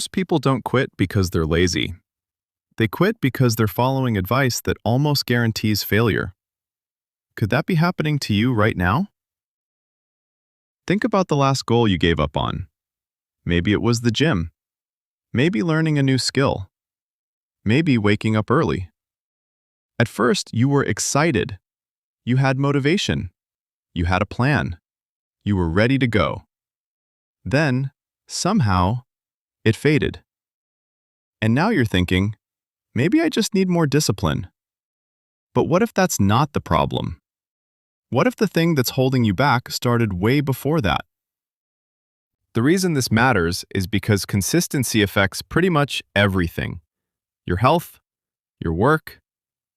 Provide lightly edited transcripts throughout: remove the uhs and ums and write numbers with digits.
Most people don't quit because they're lazy. They quit because they're following advice that almost guarantees failure. Could that be happening to you right now? Think about the last goal you gave up on. Maybe it was the gym. Maybe learning a new skill. Maybe waking up early. At first, you were excited. You had motivation. You had a plan. You were ready to go. Then, somehow, it faded. And now you're thinking, maybe I just need more discipline. But what if that's not the problem? What if the thing that's holding you back started way before that? The reason this matters is because consistency affects pretty much everything. Your health, your work,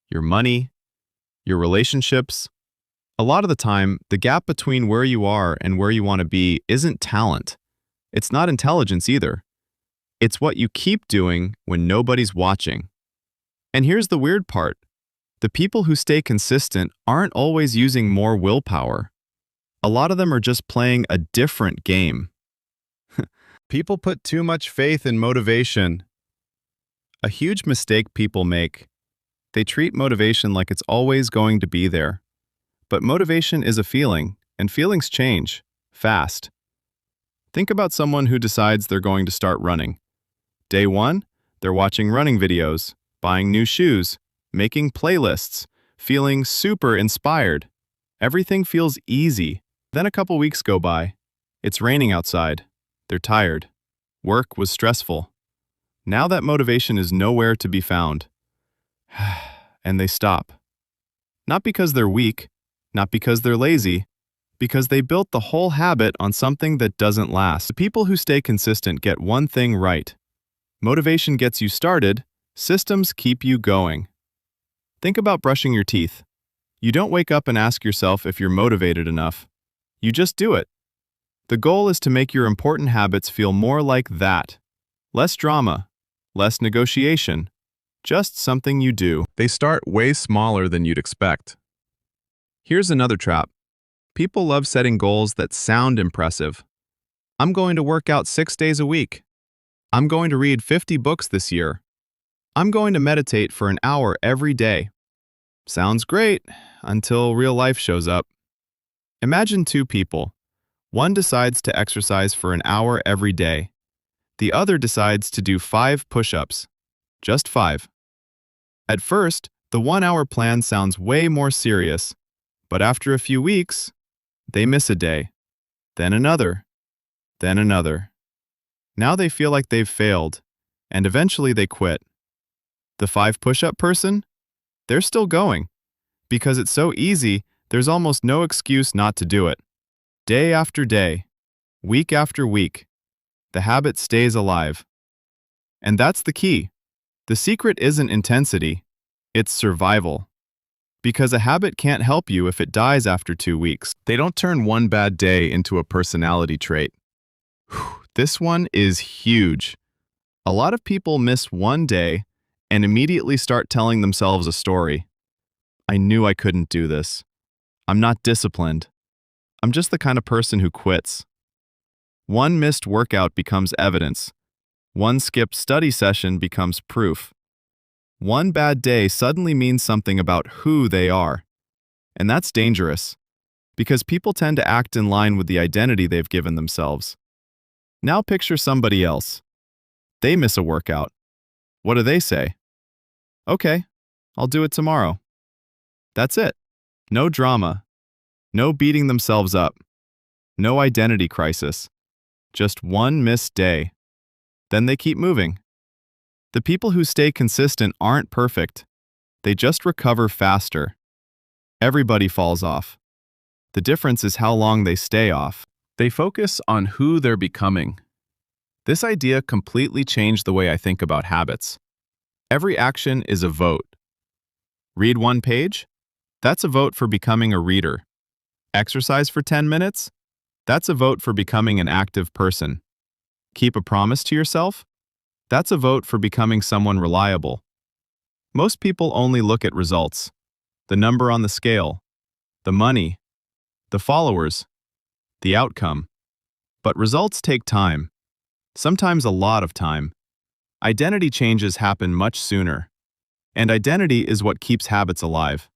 your money, your relationships. A lot of the time, the gap between where you are and where you want to be isn't talent. It's not intelligence either. It's what you keep doing when nobody's watching. And here's the weird part. The people who stay consistent aren't always using more willpower. A lot of them are just playing a different game. People put too much faith in motivation. A huge mistake people make. They treat motivation like it's always going to be there. But motivation is a feeling, and feelings change, fast. Think about someone who decides they're going to start running. Day one, they're watching running videos, buying new shoes, making playlists, feeling super inspired. Everything feels easy. Then a couple weeks go by. It's raining outside. They're tired. Work was stressful. Now that motivation is nowhere to be found. And they stop. Not because they're weak, not because they're lazy, because they built the whole habit on something that doesn't last. The people who stay consistent get one thing right. Motivation gets you started, systems keep you going. Think about brushing your teeth. You don't wake up and ask yourself if you're motivated enough. You just do it. The goal is to make your important habits feel more like that. Less drama, less negotiation, just something you do. They start way smaller than you'd expect. Here's another trap. People love setting goals that sound impressive. I'm going to work out 6 days a week. I'm going to read 50 books this year. I'm going to meditate for an hour every day. Sounds great until real life shows up. Imagine two people. One decides to exercise for an hour every day. The other decides to do 5 push-ups. Just 5. At first, the 1-hour plan sounds way more serious, but after a few weeks, they miss a day, then another, then another. Now they feel like they've failed, and eventually they quit. The 5 push-up person? They're still going. Because it's so easy, there's almost no excuse not to do it. Day after day, week after week, the habit stays alive. And that's the key. The secret isn't intensity, it's survival. Because a habit can't help you if it dies after 2 weeks. They don't turn one bad day into a personality trait. This one is huge. A lot of people miss one day and immediately start telling themselves a story. I knew I couldn't do this. I'm not disciplined. I'm just the kind of person who quits. One missed workout becomes evidence. One skipped study session becomes proof. One bad day suddenly means something about who they are. And that's dangerous, because people tend to act in line with the identity they've given themselves. Now picture somebody else. They miss a workout. What do they say? Okay, I'll do it tomorrow. That's it. No drama. No beating themselves up. No identity crisis. Just one missed day. Then they keep moving. The people who stay consistent aren't perfect. They just recover faster. Everybody falls off. The difference is how long they stay off. They focus on who they're becoming. This idea completely changed the way I think about habits. Every action is a vote. Read 1 page? That's a vote for becoming a reader. Exercise for 10 minutes? That's a vote for becoming an active person. Keep a promise to yourself? That's a vote for becoming someone reliable. Most people only look at results. The number on the scale, the money, the followers, the outcome. But results take time. sometimes a lot of time. Identity changes happen much sooner, and identity is what keeps habits alive.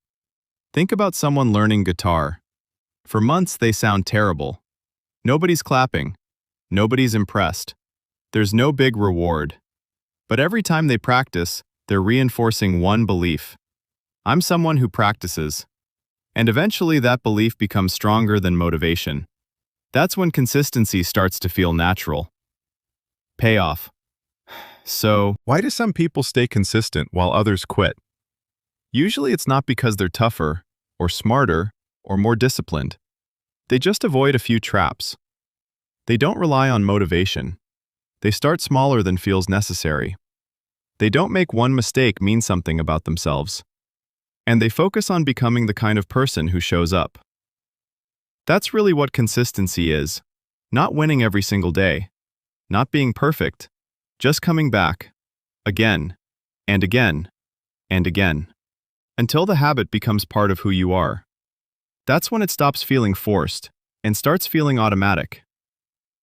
Think about someone learning guitar. For months they sound terrible. Nobody's clapping. Nobody's impressed. There's no big reward. But every time they practice, they're reinforcing one belief. I'm someone who practices. And eventually that belief becomes stronger than motivation. That's when consistency starts to feel natural. Payoff. So, why do some people stay consistent while others quit? Usually it's not because they're tougher, or smarter, or more disciplined. They just avoid a few traps. They don't rely on motivation. They start smaller than feels necessary. They don't make one mistake mean something about themselves. And they focus on becoming the kind of person who shows up. That's really what consistency is. Not winning every single day. Not being perfect. Just coming back. Again. And again. And again. Until the habit becomes part of who you are. That's when it stops feeling forced and starts feeling automatic.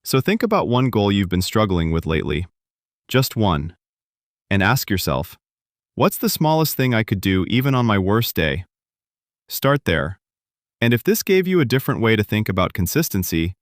So think about one goal you've been struggling with lately. Just one. And ask yourself, what's the smallest thing I could do even on my worst day? Start there. And if this gave you a different way to think about consistency,